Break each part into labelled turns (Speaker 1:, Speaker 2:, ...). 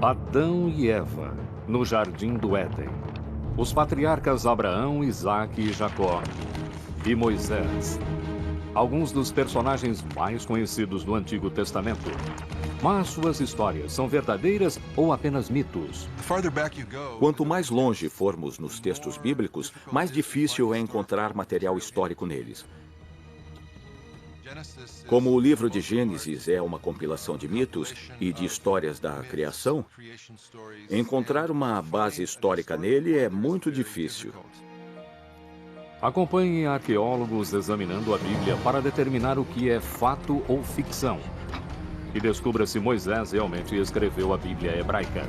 Speaker 1: Adão e Eva, no Jardim do Éden. Os patriarcas Abraão, Isaque e Jacó. E Moisés. Alguns dos personagens mais conhecidos do Antigo Testamento. Mas suas histórias são verdadeiras ou apenas mitos?
Speaker 2: Quanto mais longe formos nos textos bíblicos, mais difícil é encontrar material histórico neles. Como o livro de Gênesis é uma compilação de mitos e de histórias da criação, encontrar uma base histórica nele é muito difícil.
Speaker 1: Acompanhe arqueólogos examinando a Bíblia para determinar o que é fato ou ficção. E descubra se Moisés realmente escreveu a Bíblia hebraica.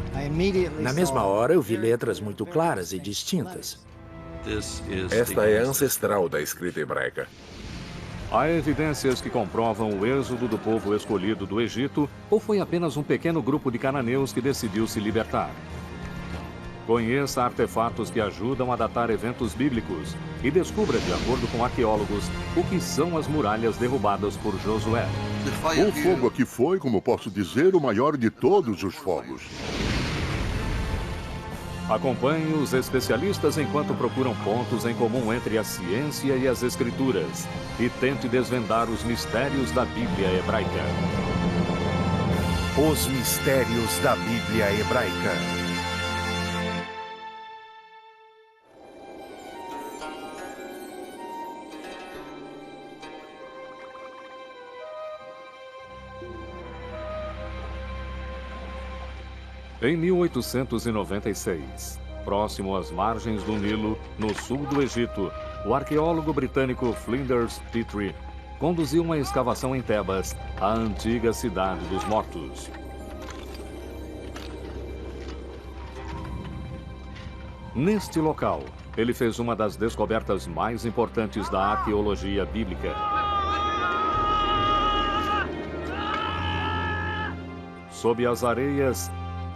Speaker 3: Na mesma hora, eu vi letras muito claras e distintas.
Speaker 4: Esta é ancestral da escrita hebraica.
Speaker 1: Há evidências que comprovam o êxodo do povo escolhido do Egito ou foi apenas um pequeno grupo de cananeus que decidiu se libertar. Conheça artefatos que ajudam a datar eventos bíblicos e descubra, de acordo com arqueólogos, o que são as muralhas derrubadas por Josué.
Speaker 5: O fogo aqui foi, como posso dizer, o maior de todos os fogos.
Speaker 1: Acompanhe os especialistas enquanto procuram pontos em comum entre a ciência e as escrituras e tente desvendar os mistérios da Bíblia hebraica.
Speaker 6: Os mistérios da Bíblia hebraica.
Speaker 1: Em 1896, próximo às margens do Nilo, no sul do Egito, o arqueólogo britânico Flinders Petrie conduziu uma escavação em Tebas, a antiga cidade dos mortos. Neste local, ele fez uma das descobertas mais importantes da arqueologia bíblica. Sob as areias,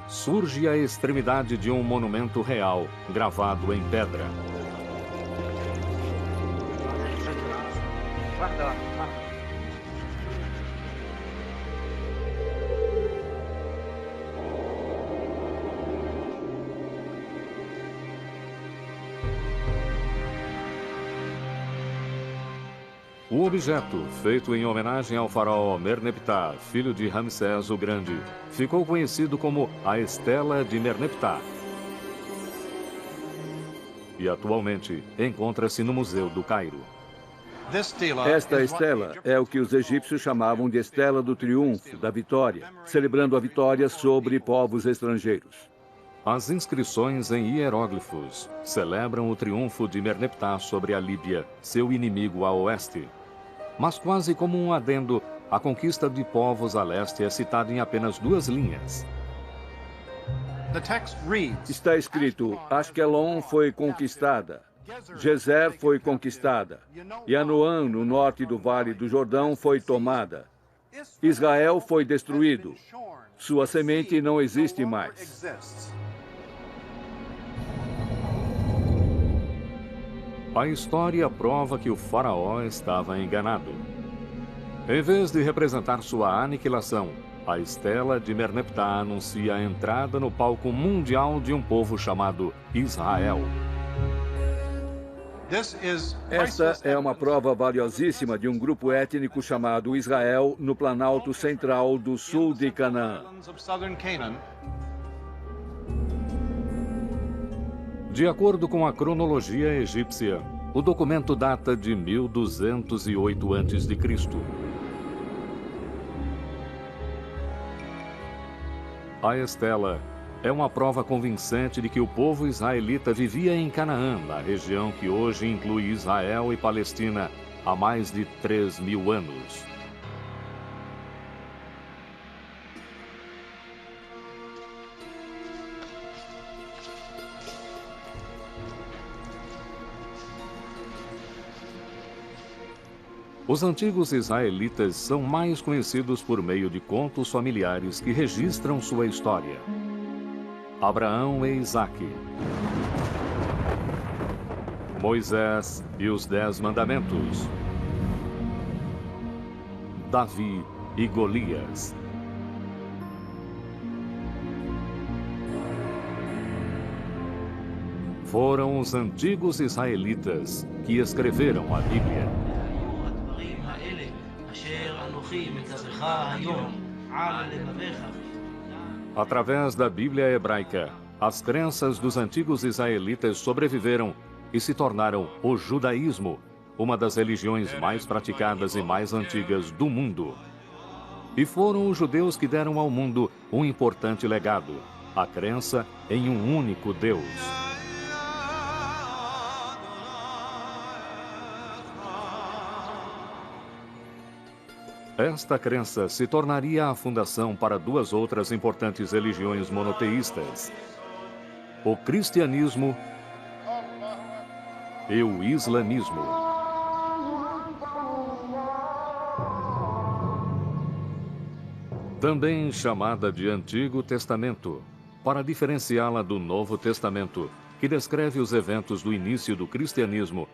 Speaker 1: surge a extremidade de um monumento real, gravado em pedra. O objeto, feito em homenagem ao faraó Merneptah, filho de Ramsés o Grande, ficou conhecido como a Estela de Merneptah. E atualmente encontra-se no Museu do Cairo.
Speaker 7: Esta estela é o que os egípcios chamavam de Estela do Triunfo, da Vitória, celebrando a vitória sobre povos estrangeiros.
Speaker 1: As inscrições em hieróglifos celebram o triunfo de Merneptah sobre a Líbia, seu inimigo a oeste. Mas quase como um adendo, a conquista de povos a leste é citada em apenas 2 linhas.
Speaker 7: Está escrito: Asquelon foi conquistada, Gezer foi conquistada, Yanoã, no norte do Vale do Jordão, foi tomada. Israel foi destruído, sua semente não existe mais.
Speaker 1: A história prova que o faraó estava enganado. Em vez de representar sua aniquilação, a Estela de Merneptah anuncia a entrada no palco mundial de um povo chamado Israel.
Speaker 7: Esta é uma prova valiosíssima de um grupo étnico chamado Israel no Planalto Central do sul de Canaã.
Speaker 1: De acordo com a cronologia egípcia, o documento data de 1208 a.C. A Estela é uma prova convincente de que o povo israelita vivia em Canaã, na região que hoje inclui Israel e Palestina, há mais de 3.000 anos. Os antigos israelitas são mais conhecidos por meio de contos familiares que registram sua história. Abraão e Isaque, Moisés e os 10 Mandamentos, Davi e Golias, Foram os antigos israelitas que escreveram a Bíblia. Através da Bíblia hebraica, as crenças dos antigos israelitas sobreviveram e se tornaram o judaísmo, uma das religiões mais praticadas e mais antigas do mundo. E foram os judeus que deram ao mundo um importante legado, a crença em um único Deus. Esta crença se tornaria a fundação para duas outras importantes religiões monoteístas: o cristianismo e o islamismo. Também chamada de Antigo Testamento, para diferenciá-la do Novo Testamento, que descreve os eventos do início do cristianismo,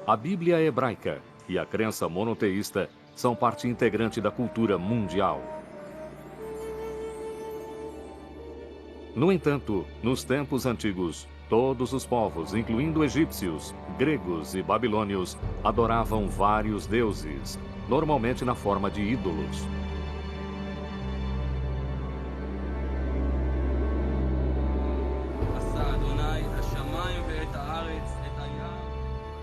Speaker 1: a Bíblia hebraica e a crença monoteísta são parte integrante da cultura mundial. No entanto, nos tempos antigos, todos os povos, incluindo egípcios, gregos e babilônios, adoravam vários deuses, normalmente na forma de ídolos.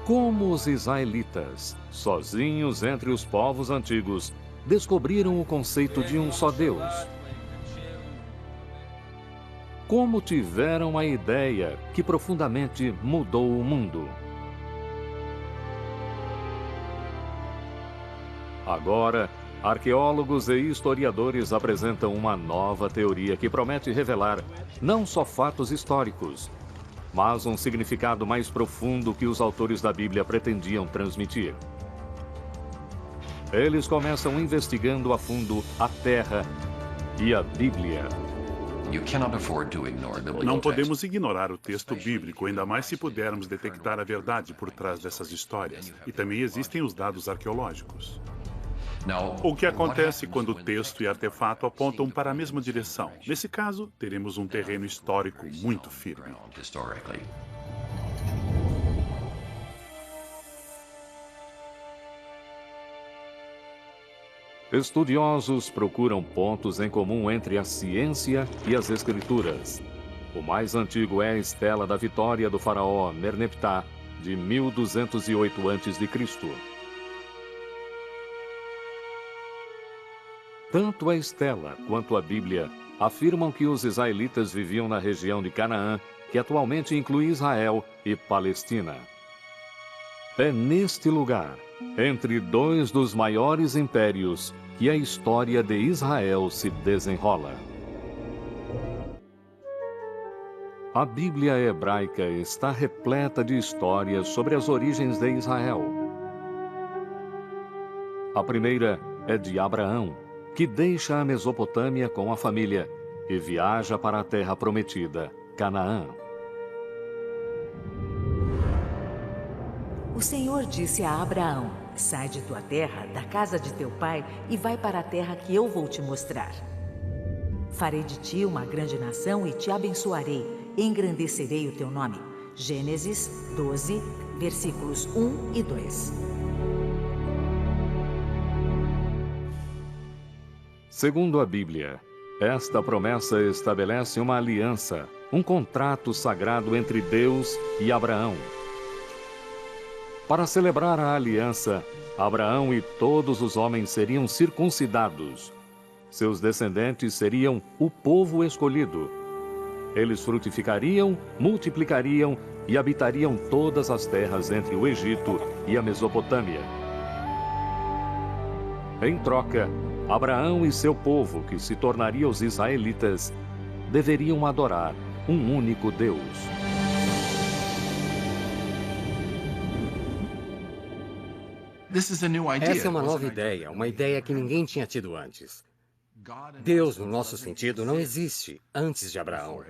Speaker 1: Como os israelitas, sozinhos entre os povos antigos, descobriram o conceito de um só Deus? Como tiveram a ideia que profundamente mudou o mundo? Agora, arqueólogos e historiadores apresentam uma nova teoria que promete revelar não só fatos históricos, mas um significado mais profundo que os autores da Bíblia pretendiam transmitir. Eles começam investigando a fundo a Terra e a Bíblia.
Speaker 8: Não podemos ignorar o texto bíblico, ainda mais se pudermos detectar a verdade por trás dessas histórias. E também existem os dados arqueológicos. O que acontece quando o texto e artefato apontam para a mesma direção? Nesse caso, teremos um terreno histórico muito firme.
Speaker 1: Estudiosos procuram pontos em comum entre a ciência e as escrituras. O mais antigo é a Estela da Vitória do faraó Merneptah, de 1208 a.C. Tanto a Estela quanto a Bíblia afirmam que os israelitas viviam na região de Canaã, que atualmente inclui Israel e Palestina. É neste lugar, entre dois dos maiores impérios, que a história de Israel se desenrola. A Bíblia hebraica está repleta de histórias sobre as origens de Israel. A primeira é de Abraão, que deixa a Mesopotâmia com a família e viaja para a terra prometida, Canaã.
Speaker 9: O Senhor disse a Abraão: sai de tua terra, da casa de teu pai, e vai para a terra que eu vou te mostrar. Farei de ti uma grande nação e te abençoarei, e engrandecerei o teu nome. Gênesis 12, versículos 1 e 2.
Speaker 1: Segundo a Bíblia, esta promessa estabelece uma aliança, um contrato sagrado entre Deus e Abraão. Para celebrar a aliança, Abraão e todos os homens seriam circuncidados. Seus descendentes seriam o povo escolhido. Eles frutificariam, multiplicariam e habitariam todas as terras entre o Egito e a Mesopotâmia. Em troca, Abraão e seu povo, que se tornaria os israelitas, deveriam adorar um único Deus.
Speaker 10: Essa é uma nova ideia, uma ideia que ninguém tinha tido antes. Deus, no nosso sentido, não existe antes de Abraão.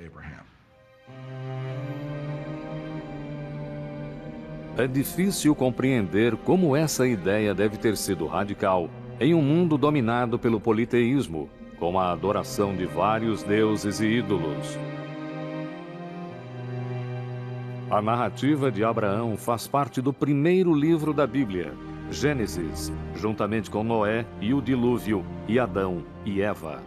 Speaker 1: É difícil compreender como essa ideia deve ter sido radical em um mundo dominado pelo politeísmo, com a adoração de vários deuses e ídolos. A narrativa de Abraão faz parte do primeiro livro da Bíblia, Gênesis, juntamente com Noé e o dilúvio, e Adão e Eva.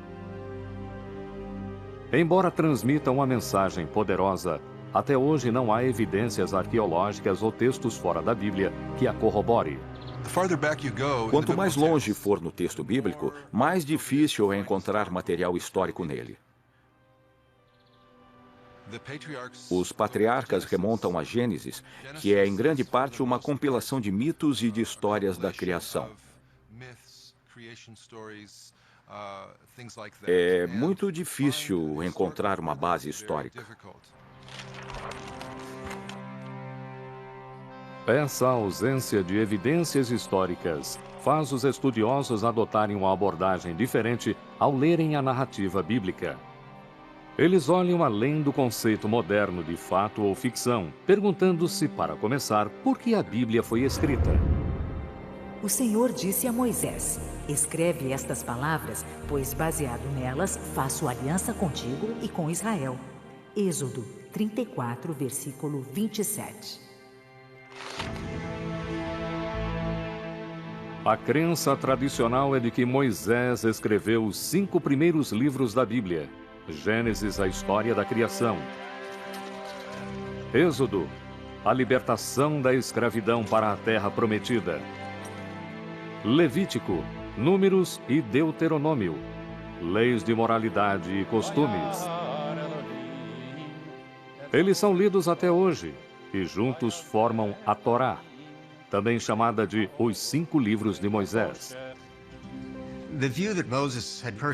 Speaker 1: Embora transmita uma mensagem poderosa, até hoje não há evidências arqueológicas ou textos fora da Bíblia que a corrobore.
Speaker 2: Quanto mais longe for no texto bíblico, mais difícil é encontrar material histórico nele. Os patriarcas remontam a Gênesis, que é em grande parte uma compilação de mitos e de histórias da criação. É muito difícil encontrar uma base histórica.
Speaker 1: Essa ausência de evidências históricas faz os estudiosos adotarem uma abordagem diferente ao lerem a narrativa bíblica. Eles olham além do conceito moderno de fato ou ficção, perguntando-se, para começar, por que a Bíblia foi escrita.
Speaker 9: O Senhor disse a Moisés: escreve estas palavras, pois baseado nelas faço aliança contigo e com Israel. Êxodo 34, versículo 27.
Speaker 1: A crença tradicional é de que Moisés escreveu os 5 primeiros livros da Bíblia. Gênesis, a história da criação. Êxodo, a libertação da escravidão para a terra prometida. Levítico, Números e Deuteronômio, leis de moralidade e costumes. Eles são lidos até hoje e juntos formam a Torá, também chamada de os 5 livros de Moisés.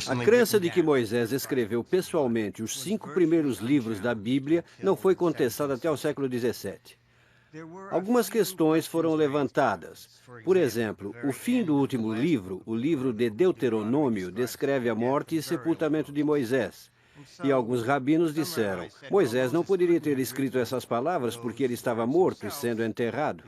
Speaker 11: A crença de que Moisés escreveu pessoalmente os 5 primeiros livros da Bíblia não foi contestada até o século XVII. Algumas questões foram levantadas. Por exemplo, o fim do último livro, o livro de Deuteronômio, descreve a morte e sepultamento de Moisés. E alguns rabinos disseram: Moisés não poderia ter escrito essas palavras porque ele estava morto e sendo enterrado.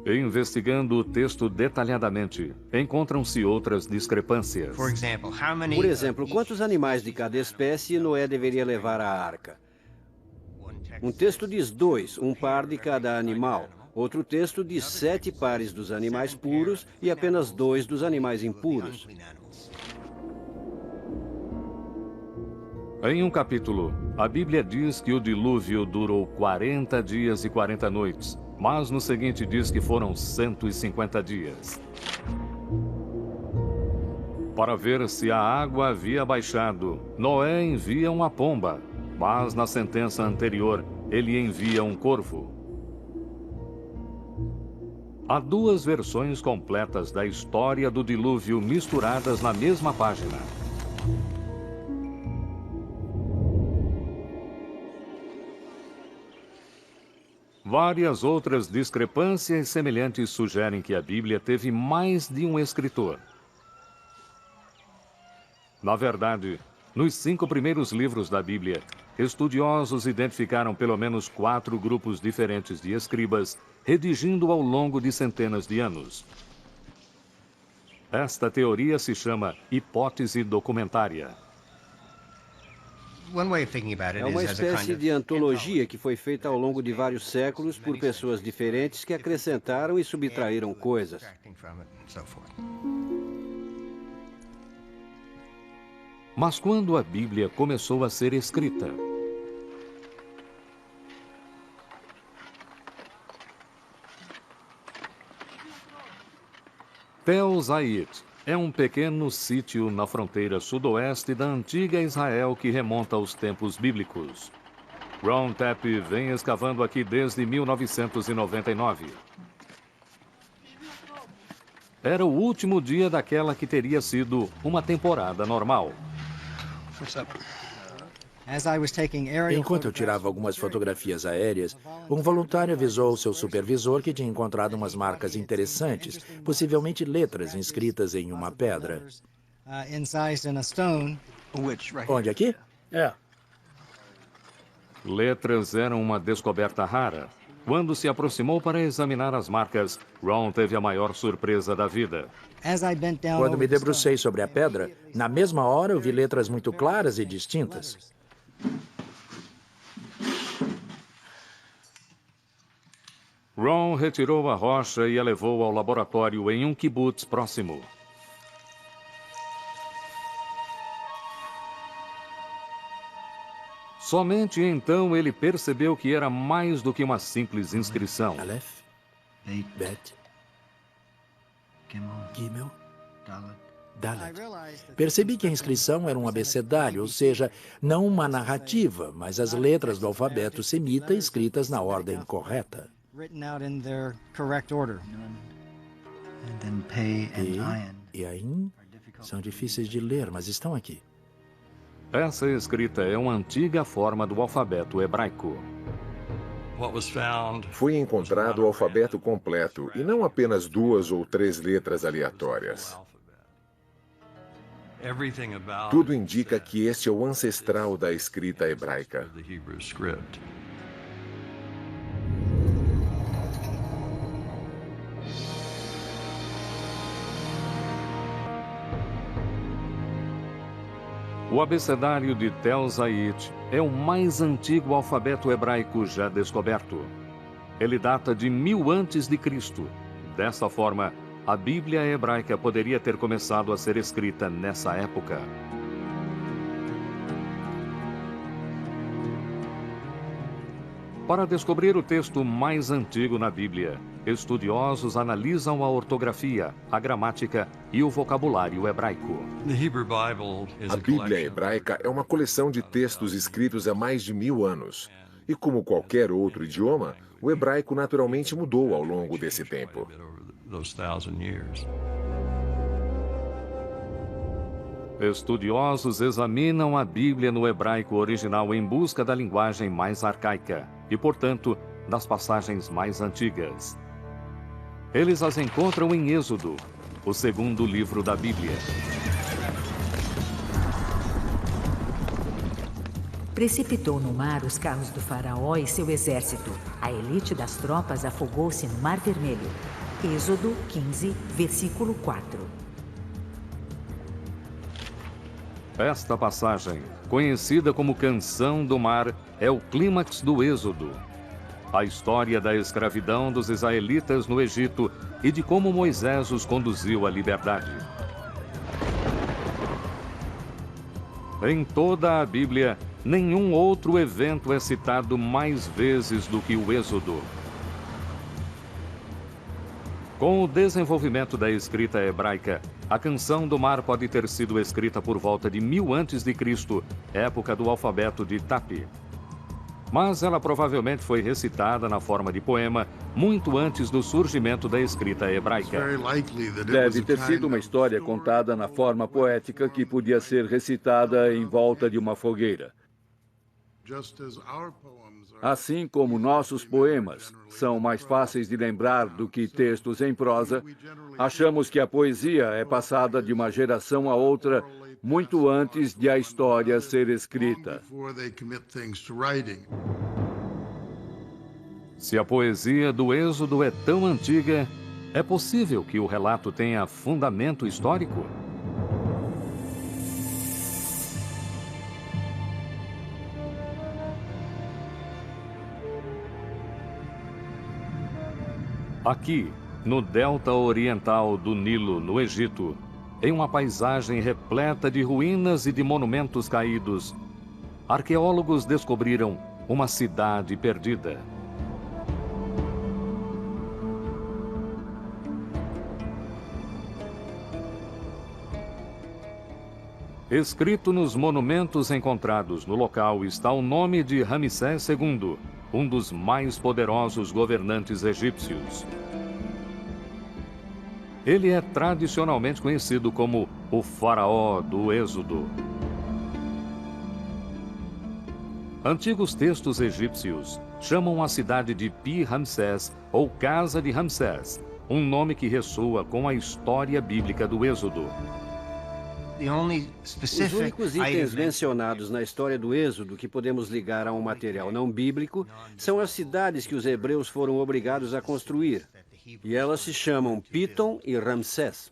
Speaker 1: Investigando o texto detalhadamente, encontram-se outras discrepâncias.
Speaker 11: Por exemplo, quantos animais de cada espécie Noé deveria levar à arca? Um texto diz 2, um par de cada animal. Outro texto diz 7 pares dos animais puros e apenas 2 dos animais impuros.
Speaker 1: Em um capítulo, a Bíblia diz que o dilúvio durou 40 dias e 40 noites, mas no seguinte diz que foram 150 dias. Para ver se a água havia baixado, Noé envia uma pomba, mas na sentença anterior, ele envia um corvo. Há 2 versões completas da história do dilúvio misturadas na mesma página. Várias outras discrepâncias semelhantes sugerem que a Bíblia teve mais de um escritor. Na verdade, nos 5 primeiros livros da Bíblia, estudiosos identificaram pelo menos 4 grupos diferentes de escribas, redigindo ao longo de centenas de anos. Esta teoria se chama hipótese documentária.
Speaker 11: É uma espécie de antologia que foi feita ao longo de vários séculos por pessoas diferentes que acrescentaram e subtraíram coisas.
Speaker 1: Mas quando a Bíblia começou a ser escrita? Tel Zayit é um pequeno sítio na fronteira sudoeste da antiga Israel que remonta aos tempos bíblicos. Ron Tapp vem escavando aqui desde 1999. Era o último dia daquela que teria sido uma temporada normal.
Speaker 3: Enquanto eu tirava algumas fotografias aéreas, um voluntário avisou ao seu supervisor que tinha encontrado umas marcas interessantes, possivelmente letras inscritas em uma pedra. Onde, aqui?
Speaker 1: Letras eram uma descoberta rara. Quando se aproximou para examinar as marcas, Ron teve a maior surpresa da vida.
Speaker 3: Quando me debrucei sobre a pedra, na mesma hora eu vi letras muito claras e distintas.
Speaker 1: Ron retirou a rocha e a levou ao laboratório em um quibutz próximo. Somente então ele percebeu que era mais do que uma simples inscrição.
Speaker 3: Aleph, Bet, Gimel, Dalet. Percebi que a inscrição era um abecedário, ou seja, não uma narrativa, mas as letras do alfabeto semita escritas na ordem correta. E Ain são difíceis de ler, mas estão aqui.
Speaker 1: Essa escrita é uma antiga forma do alfabeto hebraico.
Speaker 4: Foi encontrado o alfabeto completo e não apenas 2 ou 3 letras aleatórias. Tudo indica que este é o ancestral da escrita hebraica.
Speaker 1: O abecedário de Tel Zait é o mais antigo alfabeto hebraico já descoberto. Ele data de 1000 a.C. Dessa forma, a Bíblia hebraica poderia ter começado a ser escrita nessa época. Para descobrir o texto mais antigo na Bíblia, estudiosos analisam a ortografia, a gramática e o vocabulário hebraico.
Speaker 4: A Bíblia hebraica é uma coleção de textos escritos há mais de 1000 anos. E como qualquer outro idioma, o hebraico naturalmente mudou ao longo desse tempo.
Speaker 1: Estudiosos examinam a Bíblia no hebraico original em busca da linguagem mais arcaica e, portanto, das passagens mais antigas. Eles as encontram em Êxodo, o segundo livro da Bíblia.
Speaker 9: Precipitou no mar os carros do faraó e seu exército. A elite das tropas afogou-se no Mar Vermelho. Êxodo 15, versículo 4.
Speaker 1: Esta passagem, conhecida como Canção do Mar, é o clímax do Êxodo. A história da escravidão dos israelitas no Egito e de como Moisés os conduziu à liberdade. Em toda a Bíblia, nenhum outro evento é citado mais vezes do que o Êxodo. Com o desenvolvimento da escrita hebraica, a Canção do Mar pode ter sido escrita por volta de 1000 a.C., época do alfabeto de Tapi. Mas ela provavelmente foi recitada na forma de poema muito antes do surgimento da escrita hebraica.
Speaker 7: Deve ter sido uma história contada na forma poética que podia ser recitada em volta de uma fogueira. Assim como nossos poemas são mais fáceis de lembrar do que textos em prosa, achamos que a poesia é passada de uma geração a outra muito antes de a história ser escrita.
Speaker 1: Se a poesia do Êxodo é tão antiga, é possível que o relato tenha fundamento histórico? Aqui, no delta oriental do Nilo, no Egito, em uma paisagem repleta de ruínas e de monumentos caídos, arqueólogos descobriram uma cidade perdida. Escrito nos monumentos encontrados no local está o nome de Ramsés II, um dos mais poderosos governantes egípcios. Ele é tradicionalmente conhecido como o faraó do Êxodo. Antigos textos egípcios chamam a cidade de Pi-Ramsés ou Casa de Ramsés, um nome que ressoa com a história bíblica do Êxodo.
Speaker 11: Os únicos itens mencionados na história do Êxodo que podemos ligar a um material não bíblico são as cidades que os hebreus foram obrigados a construir. E elas se chamam Pitom e Ramsés.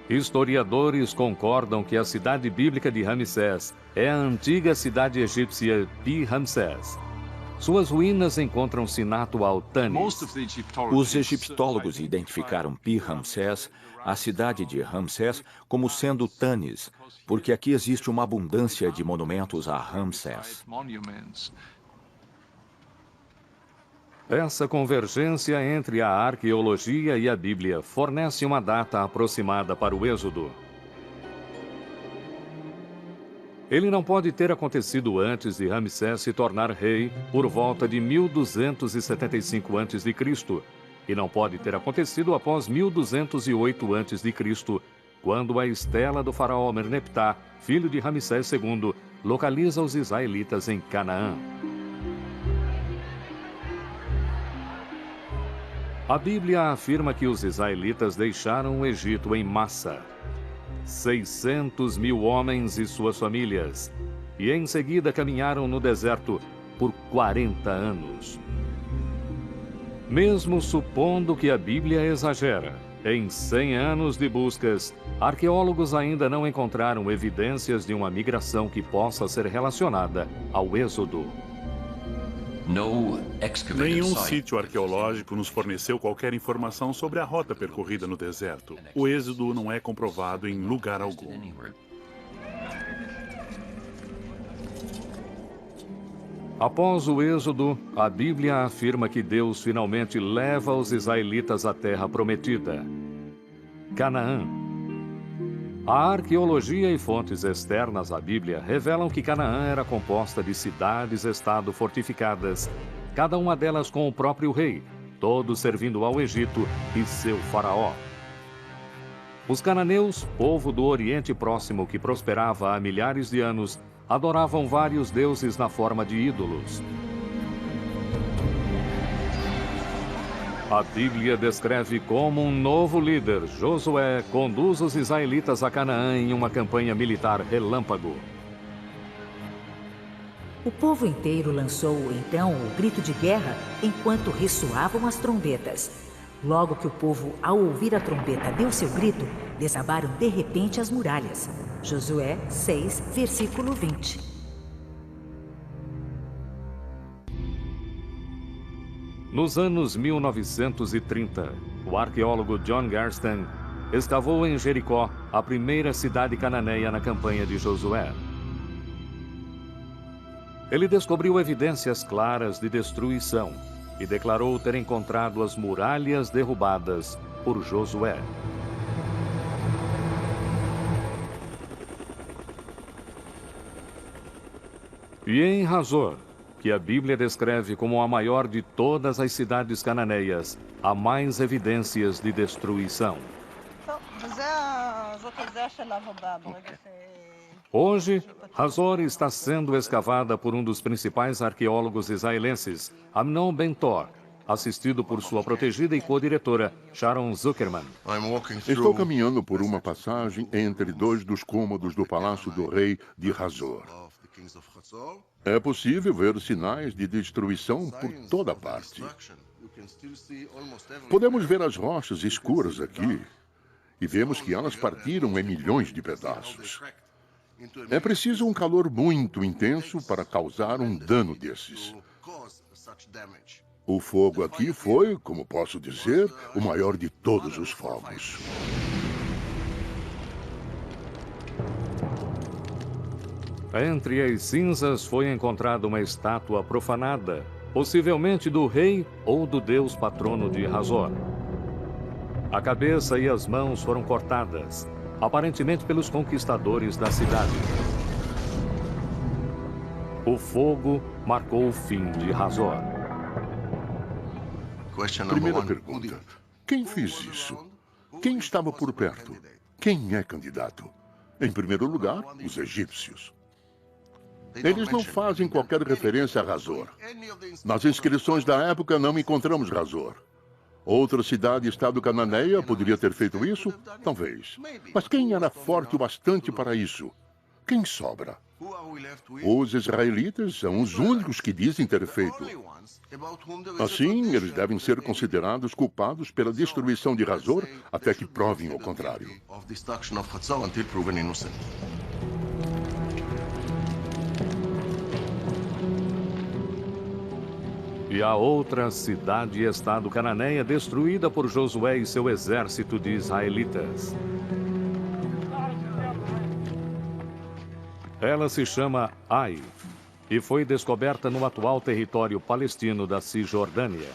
Speaker 1: Historiadores concordam que a cidade bíblica de Ramsés é a antiga cidade egípcia Pi-Ramsés. Suas ruínas encontram-se na atual Tanis.
Speaker 2: Os egiptólogos identificaram Pi-Ramsés, a cidade de Ramsés, como sendo Tanis, porque aqui existe uma abundância de monumentos a Ramsés.
Speaker 1: Essa convergência entre a arqueologia e a Bíblia fornece uma data aproximada para o Êxodo. Ele não pode ter acontecido antes de Ramsés se tornar rei por volta de 1275 a.C. e não pode ter acontecido após 1208 a.C., quando a estela do faraó Merneptah, filho de Ramsés II, localiza os israelitas em Canaã. A Bíblia afirma que os israelitas deixaram o Egito em massa. 600 mil homens e suas famílias, e em seguida caminharam no deserto por 40 anos. Mesmo supondo que a Bíblia exagera, em 100 anos de buscas, arqueólogos ainda não encontraram evidências de uma migração que possa ser relacionada ao Êxodo.
Speaker 8: Nenhum sítio arqueológico nos forneceu qualquer informação sobre a rota percorrida no deserto. O êxodo não é comprovado em lugar algum.
Speaker 1: Após o Êxodo, a Bíblia afirma que Deus finalmente leva os israelitas à terra prometida, Canaã. A arqueologia e fontes externas à Bíblia revelam que Canaã era composta de cidades-estado fortificadas, cada uma delas com o próprio rei, todos servindo ao Egito e seu faraó. Os cananeus, povo do Oriente Próximo que prosperava há milhares de anos, adoravam vários deuses na forma de ídolos. A Bíblia descreve como um novo líder, Josué, conduz os israelitas a Canaã em uma campanha militar relâmpago.
Speaker 9: O povo inteiro lançou, então, o grito de guerra enquanto ressoavam as trombetas. Logo que o povo, ao ouvir a trombeta, deu seu grito, desabaram de repente as muralhas. Josué 6, versículo 20.
Speaker 1: Nos anos 1930, o arqueólogo John Garston escavou em Jericó a primeira cidade cananeia na campanha de Josué. Ele descobriu evidências claras de destruição e declarou ter encontrado as muralhas derrubadas por Josué. E em Hazor, que a Bíblia descreve como a maior de todas as cidades cananeias, há mais evidências de destruição. Hoje, Hazor está sendo escavada por um dos principais arqueólogos israelenses, Amnon Ben-Tor, assistido por sua protegida e co-diretora, Sharon Zuckerman.
Speaker 5: Estou caminhando por uma passagem entre dois dos cômodos do Palácio do Rei de Hazor. É possível ver sinais de destruição por toda parte. Podemos ver as rochas escuras aqui e vemos que elas partiram em milhões de pedaços. É preciso um calor muito intenso para causar um dano desses. O fogo aqui foi, como posso dizer, o maior de todos os fogos.
Speaker 1: Entre as cinzas foi encontrada uma estátua profanada, possivelmente do rei ou do deus patrono de Hazor. A cabeça e as mãos foram cortadas, aparentemente pelos conquistadores da cidade. O fogo marcou o fim de Hazor.
Speaker 5: Primeira pergunta: quem fez isso? Quem estava por perto? Quem é candidato? Em primeiro lugar, os egípcios. Eles não fazem qualquer referência a Hazor. Nas inscrições da época não encontramos Hazor. Outra cidade-estado cananeia poderia ter feito isso? Talvez. Mas quem era forte o bastante para isso? Quem sobra? Os israelitas são os únicos que dizem ter feito. Assim, eles devem ser considerados culpados pela destruição de Hazor até que provem o contrário.
Speaker 1: E a outra cidade-estado cananeia destruída por Josué e seu exército de israelitas. Ela se chama Ai e foi descoberta no atual território palestino da Cisjordânia.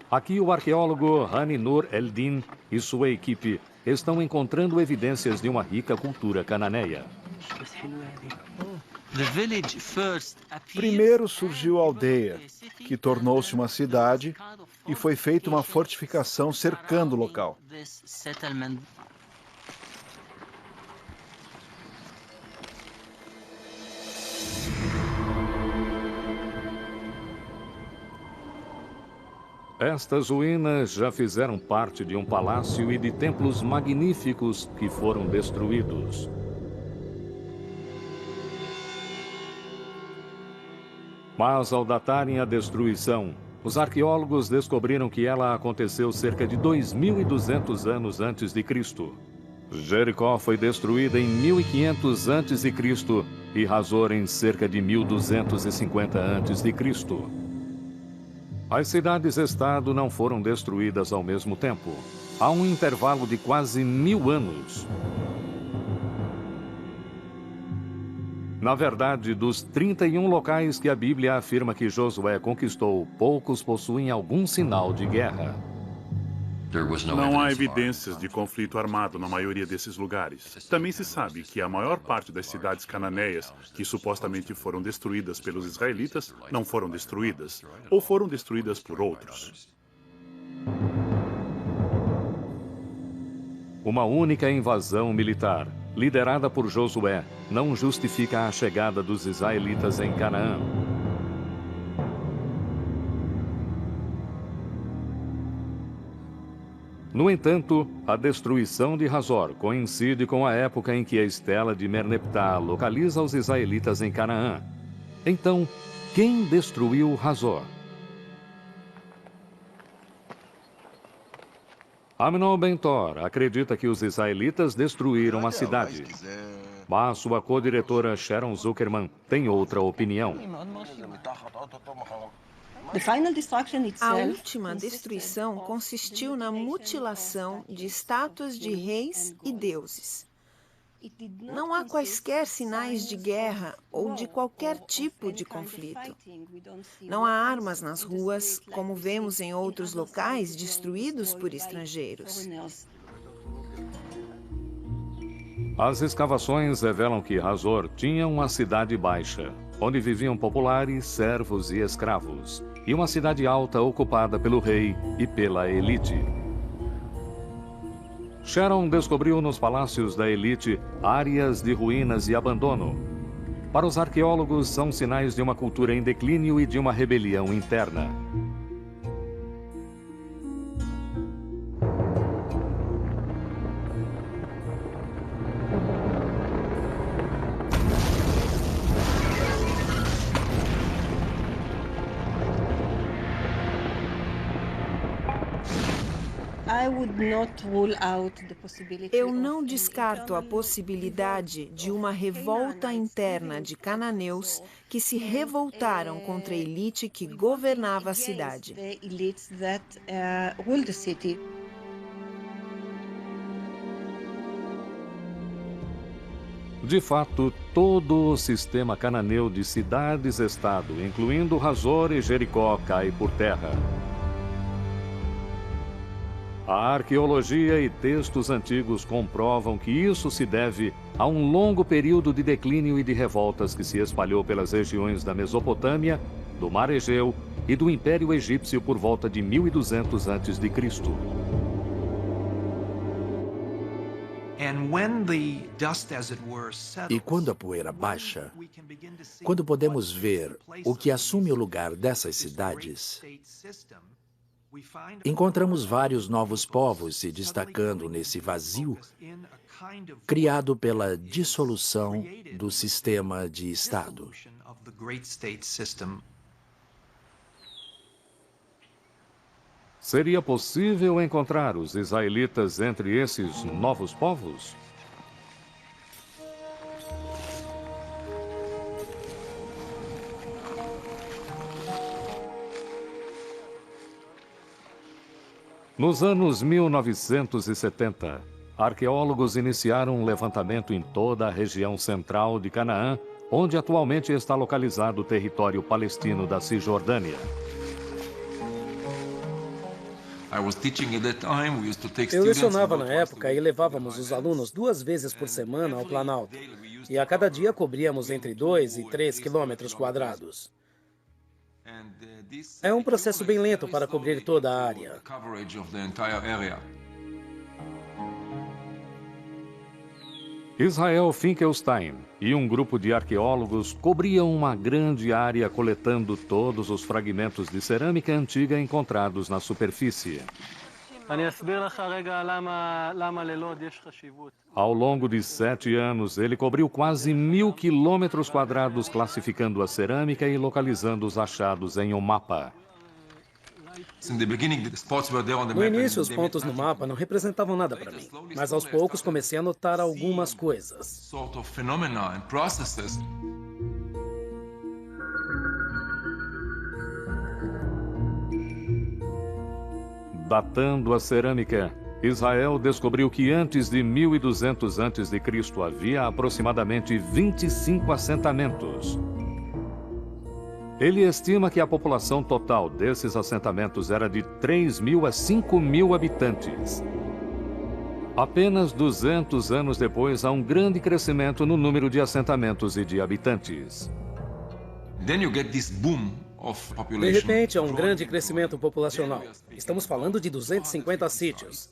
Speaker 1: Aqui o arqueólogo Hani Nur Eldin e sua equipe estão encontrando evidências de uma rica cultura cananeia.
Speaker 12: Primeiro surgiu a aldeia, que tornou-se uma cidade, e foi feita uma fortificação cercando o local.
Speaker 1: Estas ruínas já fizeram parte de um palácio e de templos magníficos que foram destruídos. Mas ao datarem a destruição, os arqueólogos descobriram que ela aconteceu cerca de 2.200 anos antes de Cristo. Jericó foi destruída em 1500 antes de Cristo e Hazor em cerca de 1250 antes de Cristo. As cidades-estado não foram destruídas ao mesmo tempo. Há um intervalo de quase 1000 anos. Na verdade, dos 31 locais que a Bíblia afirma que Josué conquistou, poucos possuem algum sinal de guerra.
Speaker 8: Não há evidências de conflito armado na maioria desses lugares. Também se sabe que a maior parte das cidades cananeias, que supostamente foram destruídas pelos israelitas, não foram destruídas, ou foram destruídas por outros.
Speaker 1: Uma única invasão militar, liderada por Josué, não justifica a chegada dos israelitas em Canaã. No entanto, a destruição de Hazor coincide com a época em que a estela de Merneptah localiza os israelitas em Canaã. Então, quem destruiu Hazor? Amnon Ben-Tor acredita que os israelitas destruíram a cidade. Mas sua co-diretora Sharon Zuckerman tem outra opinião.
Speaker 13: A última destruição consistiu na mutilação de estátuas de reis e deuses. Não há quaisquer sinais de guerra ou de qualquer tipo de conflito. Não há armas nas ruas, como vemos em outros locais destruídos por estrangeiros.
Speaker 1: As escavações revelam que Hazor tinha uma cidade baixa, onde viviam populares, servos e escravos, e uma cidade alta ocupada pelo rei e pela elite. Sharon descobriu nos palácios da elite áreas de ruínas e abandono. Para os arqueólogos, são sinais de uma cultura em declínio e de uma rebelião interna.
Speaker 13: Eu não descarto a possibilidade de uma revolta interna de cananeus que se revoltaram contra a elite que governava a cidade.
Speaker 1: De fato, todo o sistema cananeu de cidades-estado, incluindo Hazor e Jericó, cai por terra. A arqueologia e textos antigos comprovam que isso se deve a um longo período de declínio e de revoltas que se espalhou pelas regiões da Mesopotâmia, do Mar Egeu e do Império Egípcio por volta de 1200 a.C.
Speaker 3: E quando a poeira baixa, quando podemos ver o que assume o lugar dessas cidades, encontramos vários novos povos se destacando nesse vazio criado pela dissolução do sistema de Estado.
Speaker 1: Seria possível encontrar os israelitas entre esses novos povos? Nos anos 1970, arqueólogos iniciaram um levantamento em toda a região central de Canaã, onde atualmente está localizado o território palestino da Cisjordânia.
Speaker 14: Eu lecionava na época e levávamos os alunos 2 vezes por semana ao Planalto. E a cada dia cobríamos entre 2 e 3 quilômetros quadrados. É um processo bem lento para cobrir toda a área.
Speaker 1: Israel Finkelstein e um grupo de arqueólogos cobriam uma grande área coletando todos os fragmentos de cerâmica antiga encontrados na superfície. Ao longo de 7 anos, ele cobriu quase 1000 quilômetros quadrados, classificando a cerâmica e localizando os achados em um mapa.
Speaker 14: No início, os pontos no mapa não representavam nada para mim, mas aos poucos comecei a notar algumas coisas.
Speaker 1: Datando a cerâmica, Israel descobriu que antes de 1200 a.C. havia aproximadamente 25 assentamentos. Ele estima que a população total desses assentamentos era de 3.000 a 5.000 habitantes. Apenas 200 anos depois, há um grande crescimento no número de assentamentos e de habitantes.
Speaker 14: De repente, há um grande crescimento populacional. Estamos falando de 250 sítios.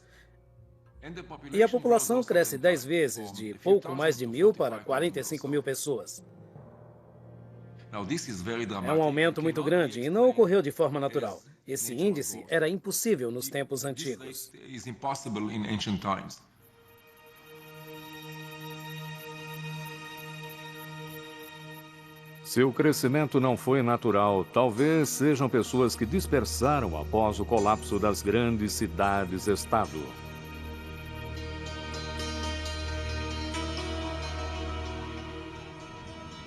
Speaker 14: E a população cresce 10 vezes, de pouco mais de 1.000 para 45.000 pessoas. É um aumento muito grande e não ocorreu de forma natural. Esse índice era impossível nos tempos antigos.
Speaker 1: Se o crescimento não foi natural, talvez sejam pessoas que dispersaram após o colapso das grandes cidades-estado.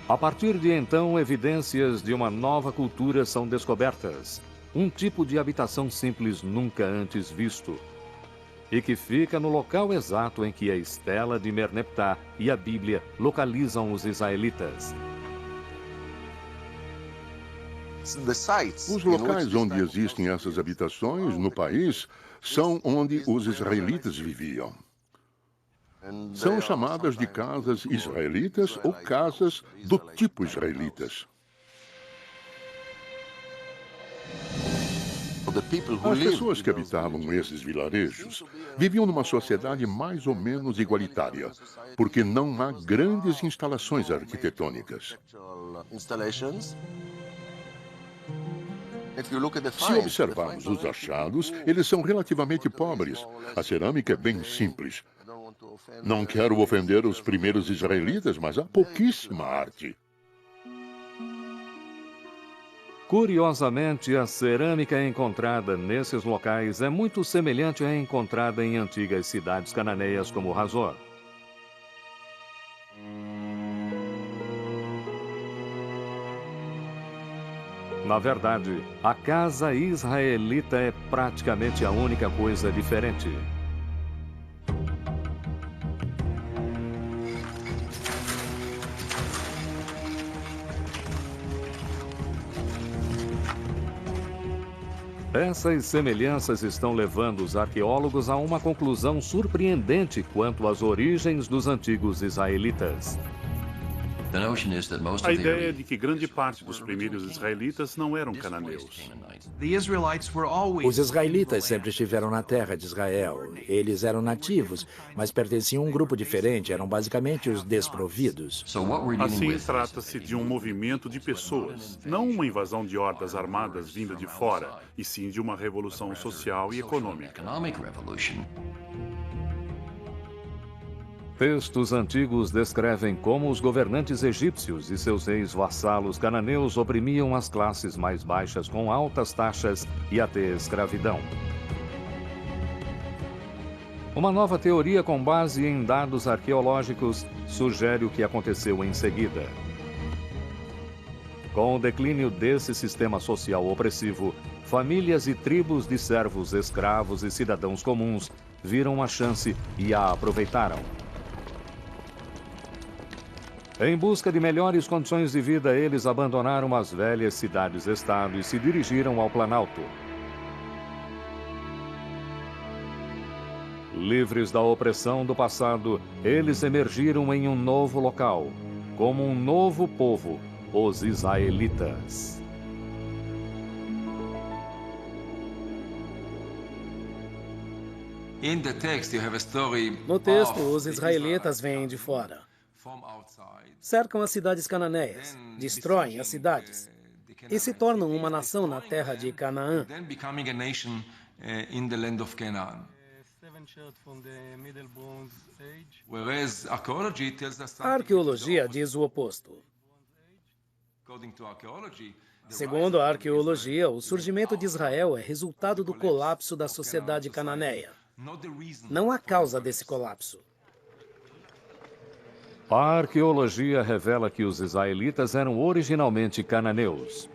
Speaker 1: A partir de então, evidências de uma nova cultura são descobertas. Um tipo de habitação simples nunca antes visto. E que fica no local exato em que a estela de Merneptah e a Bíblia localizam os israelitas.
Speaker 5: Os locais onde existem essas habitações no país são onde os israelitas viviam. São chamadas de casas israelitas ou casas do tipo israelitas. As pessoas que habitavam esses vilarejos viviam numa sociedade mais ou menos igualitária, porque não há grandes instalações arquitetônicas. Se observarmos os achados, eles são relativamente pobres. A cerâmica é bem simples. Não quero ofender os primeiros israelitas, mas há pouquíssima arte.
Speaker 1: Curiosamente, a cerâmica encontrada nesses locais é muito semelhante à encontrada em antigas cidades cananeias como Hazor. Na verdade, a casa israelita é praticamente a única coisa diferente. Essas semelhanças estão levando os arqueólogos a uma conclusão surpreendente quanto às origens dos antigos israelitas.
Speaker 8: A ideia é de que grande parte dos primeiros israelitas não eram cananeus.
Speaker 3: Os israelitas sempre estiveram na terra de Israel. Eles eram nativos, mas pertenciam a um grupo diferente, eram basicamente os desprovidos.
Speaker 8: Assim, trata-se de um movimento de pessoas, não uma invasão de hordas armadas vinda de fora, e sim de uma revolução social e econômica.
Speaker 1: Textos antigos descrevem como os governantes egípcios e seus reis vassalos cananeus oprimiam as classes mais baixas com altas taxas e até escravidão. Uma nova teoria com base em dados arqueológicos sugere o que aconteceu em seguida. Com o declínio desse sistema social opressivo, famílias e tribos de servos, escravos e cidadãos comuns viram a chance e a aproveitaram. Em busca de melhores condições de vida, eles abandonaram as velhas cidades-estado e se dirigiram ao Planalto. Livres da opressão do passado, eles emergiram em um novo local, como um novo povo, os israelitas.
Speaker 14: No texto, os israelitas vêm de fora. Cercam as cidades cananeias, destroem as cidades e se tornam uma nação na terra de Canaã. A arqueologia diz o oposto. Segundo a arqueologia, o surgimento de Israel é resultado do colapso da sociedade cananeia. Não há causa desse colapso.
Speaker 1: A arqueologia revela que os israelitas eram originalmente cananeus.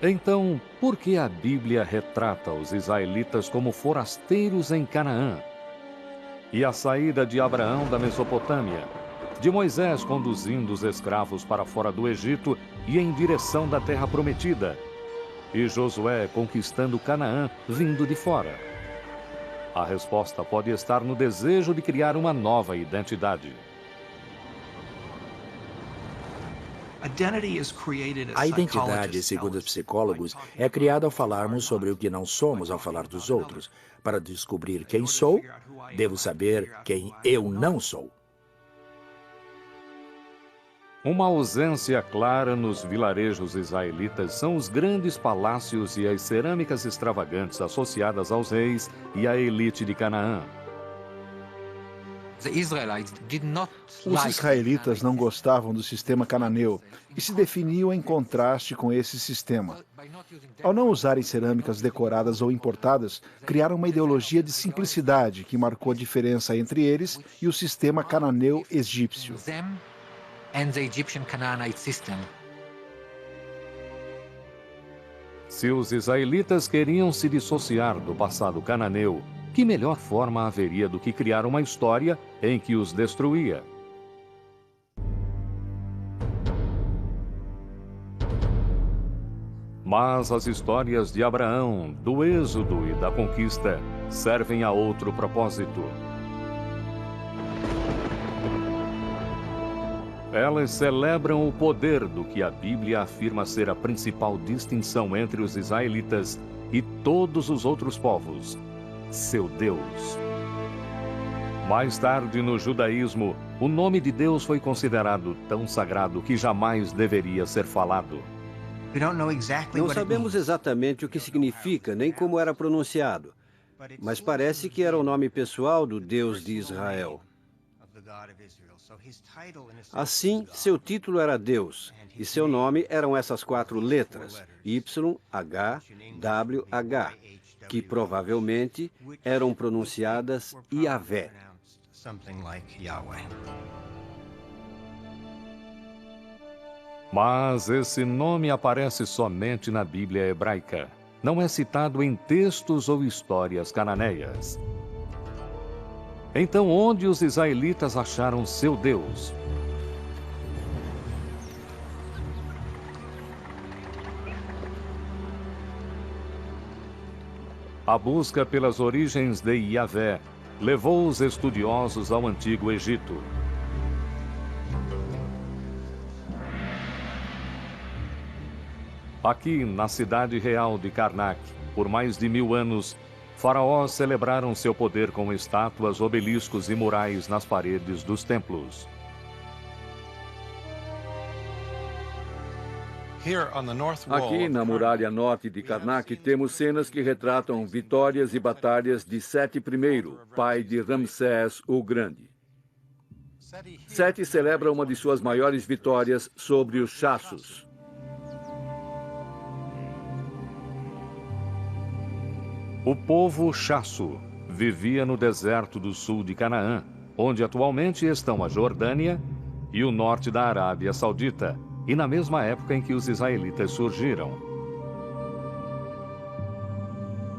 Speaker 1: Então, por que a Bíblia retrata os israelitas como forasteiros em Canaã? E a saída de Abraão da Mesopotâmia, de Moisés conduzindo os escravos para fora do Egito e em direção da terra prometida, e Josué conquistando Canaã vindo de fora? A resposta pode estar no desejo de criar uma nova identidade.
Speaker 3: A identidade, segundo os psicólogos, é criada ao falarmos sobre o que não somos ao falar dos outros. Para descobrir quem sou, devo saber quem eu não sou.
Speaker 1: Uma ausência clara nos vilarejos israelitas são os grandes palácios e as cerâmicas extravagantes associadas aos reis e à elite de Canaã.
Speaker 12: Os israelitas não gostavam do sistema cananeu e se definiam em contraste com esse sistema. Ao não usarem cerâmicas decoradas ou importadas, criaram uma ideologia de simplicidade que marcou a diferença entre eles e o sistema cananeu egípcio.
Speaker 1: Se os israelitas queriam se dissociar do passado cananeu, que melhor forma haveria do que criar uma história em que os destruía? Mas as histórias de Abraão, do Êxodo e da conquista servem a outro propósito. Elas celebram o poder do que a Bíblia afirma ser a principal distinção entre os israelitas e todos os outros povos: seu Deus. Mais tarde, no judaísmo, o nome de Deus foi considerado tão sagrado que jamais deveria ser falado.
Speaker 11: Não sabemos exatamente o que significa, nem como era pronunciado, mas parece que era o nome pessoal do Deus de Israel. Assim, seu título era Deus, e seu nome eram essas 4 letras, YHWH, que provavelmente eram pronunciadas Yahvé.
Speaker 1: Mas esse nome aparece somente na Bíblia hebraica. Não é citado em textos ou histórias cananeias. Então, onde os israelitas acharam seu Deus? A busca pelas origens de Yahvé levou os estudiosos ao Antigo Egito. Aqui, na cidade real de Karnak, por mais de 1000 anos, faraós celebraram seu poder com estátuas, obeliscos e murais nas paredes dos templos.
Speaker 7: Aqui, na muralha norte de Karnak, temos cenas que retratam vitórias e batalhas de Seti I, pai de Ramsés o Grande. Seti celebra uma de suas maiores vitórias sobre os Chassos.
Speaker 1: O povo Chasso vivia no deserto do sul de Canaã, onde atualmente estão a Jordânia e o norte da Arábia Saudita, e na mesma época em que os israelitas surgiram.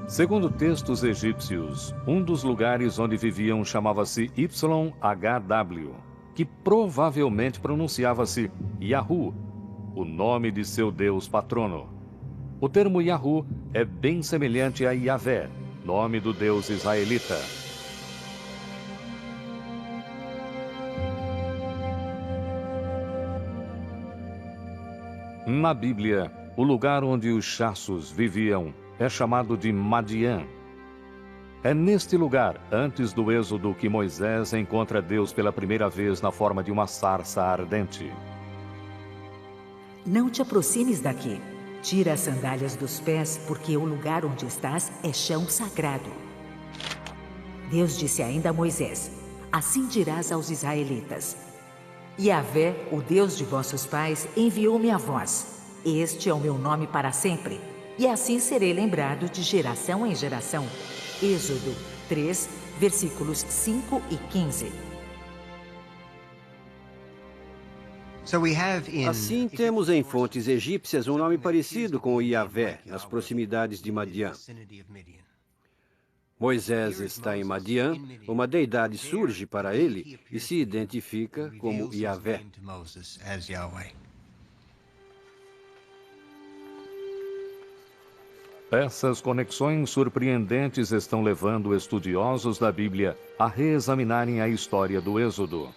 Speaker 1: Segundo textos egípcios, um dos lugares onde viviam chamava-se YHW, que provavelmente pronunciava-se Yahu, o nome de seu deus patrono. O termo Yahu é bem semelhante a Yahvé, nome do deus israelita. Na Bíblia, o lugar onde os Chassos viviam é chamado de Madian. É neste lugar, antes do êxodo, que Moisés encontra Deus pela primeira vez na forma de uma sarça ardente.
Speaker 9: Não te aproximes daqui. Tira as sandálias dos pés, porque o lugar onde estás é chão sagrado. Deus disse ainda a Moisés: assim dirás aos israelitas: Yahvé, o Deus de vossos pais, enviou-me a vós. Este é o meu nome para sempre, e assim serei lembrado de geração em geração. Êxodo 3, versículos 5 e 15.
Speaker 11: Assim, temos em fontes egípcias um nome parecido com o Yahvé, nas proximidades de Madian. Moisés está em Madian, uma deidade surge para ele e se identifica como Yahvé.
Speaker 1: Essas conexões surpreendentes estão levando estudiosos da Bíblia a reexaminarem a história do Êxodo.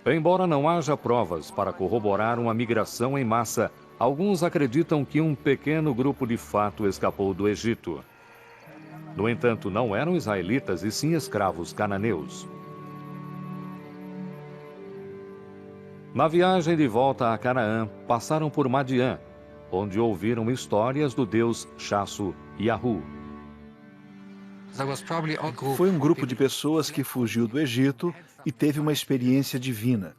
Speaker 1: Embora não haja provas para corroborar uma migração em massa, alguns acreditam que um pequeno grupo de fato escapou do Egito. No entanto, não eram israelitas e sim escravos cananeus. Na viagem de volta a Canaã, passaram por Madian, onde ouviram histórias do deus Chasso Yahu.
Speaker 12: Foi um grupo de pessoas que fugiu do Egito e teve uma experiência divina.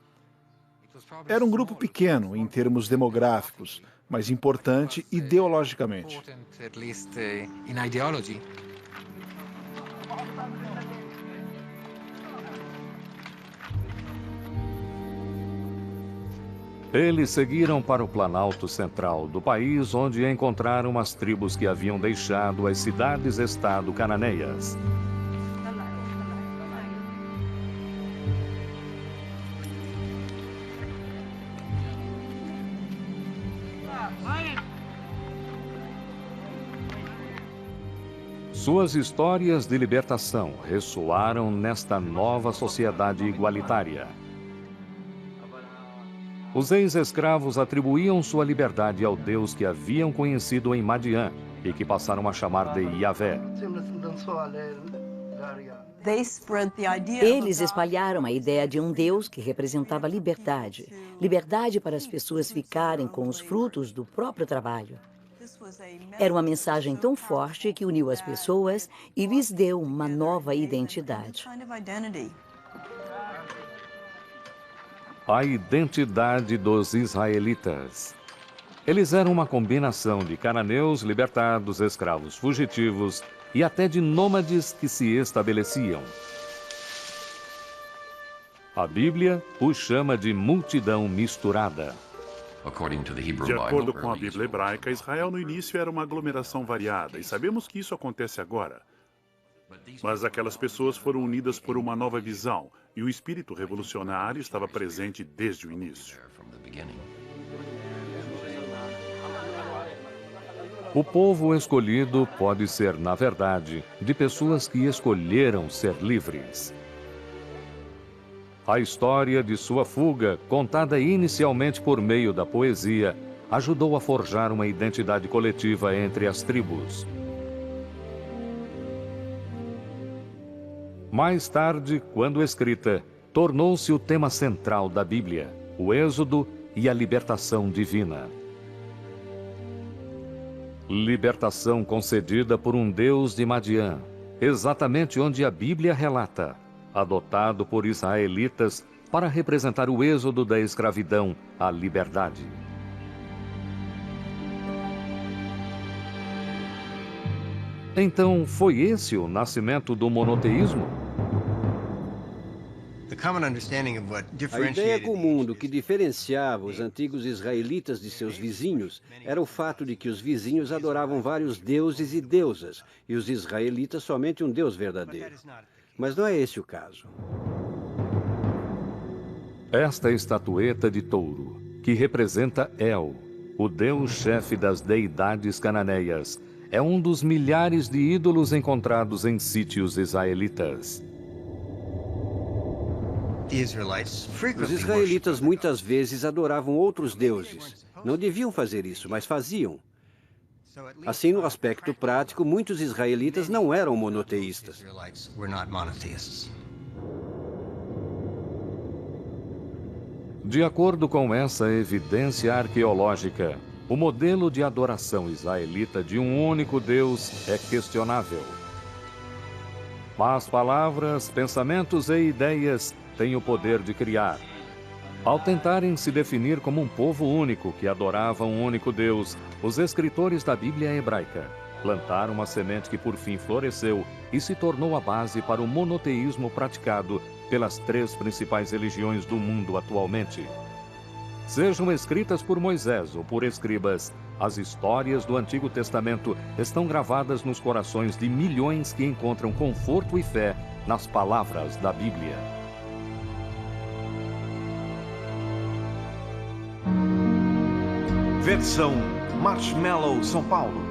Speaker 12: Era um grupo pequeno em termos demográficos, mas importante ideologicamente.
Speaker 1: Eles seguiram para o planalto central do país, onde encontraram as tribos que haviam deixado as cidades-estado cananeias. Suas histórias de libertação ressoaram nesta nova sociedade igualitária. Os ex-escravos atribuíam sua liberdade ao Deus que haviam conhecido em Madian e que passaram a chamar de Yahvé.
Speaker 15: Eles espalharam a ideia de um Deus que representava liberdade. Liberdade para as pessoas ficarem com os frutos do próprio trabalho. Era uma mensagem tão forte que uniu as pessoas e lhes deu uma nova identidade.
Speaker 1: A identidade dos israelitas. Eles eram uma combinação de cananeus libertados, escravos fugitivos e até de nômades que se estabeleciam. A Bíblia os chama de multidão misturada.
Speaker 8: De acordo com a Bíblia hebraica, Israel no início era uma aglomeração variada, e sabemos que isso acontece agora. Mas aquelas pessoas foram unidas por uma nova visão, e o espírito revolucionário estava presente desde o início.
Speaker 1: O povo escolhido pode ser, na verdade, de pessoas que escolheram ser livres. A história de sua fuga, contada inicialmente por meio da poesia, ajudou a forjar uma identidade coletiva entre as tribos. Mais tarde, quando escrita, tornou-se o tema central da Bíblia, o Êxodo e a libertação divina. Libertação concedida por um Deus de Madiã, exatamente onde a Bíblia relata, adotado por israelitas para representar o êxodo da escravidão à liberdade. Então, foi esse o nascimento do monoteísmo?
Speaker 11: A ideia comum do que diferenciava os antigos israelitas de seus vizinhos era o fato de que os vizinhos adoravam vários deuses e deusas, e os israelitas somente um Deus verdadeiro. Mas não é esse o caso.
Speaker 1: Esta estatueta de touro, que representa El, o deus-chefe das deidades cananeias, é um dos milhares de ídolos encontrados em sítios israelitas.
Speaker 11: Os israelitas muitas vezes adoravam outros deuses. Não deviam fazer isso, mas faziam. Assim, no aspecto prático, muitos israelitas não eram monoteístas.
Speaker 1: De acordo com essa evidência arqueológica, o modelo de adoração israelita de um único Deus é questionável. Mas palavras, pensamentos e ideias têm o poder de criar. Ao tentarem se definir como um povo único que adorava um único Deus, os escritores da Bíblia hebraica plantaram uma semente que por fim floresceu e se tornou a base para o monoteísmo praticado pelas 3 principais religiões do mundo atualmente. Sejam escritas por Moisés ou por escribas, as histórias do Antigo Testamento estão gravadas nos corações de milhões que encontram conforto e fé nas palavras da Bíblia.
Speaker 6: Versão Marshmallow São Paulo.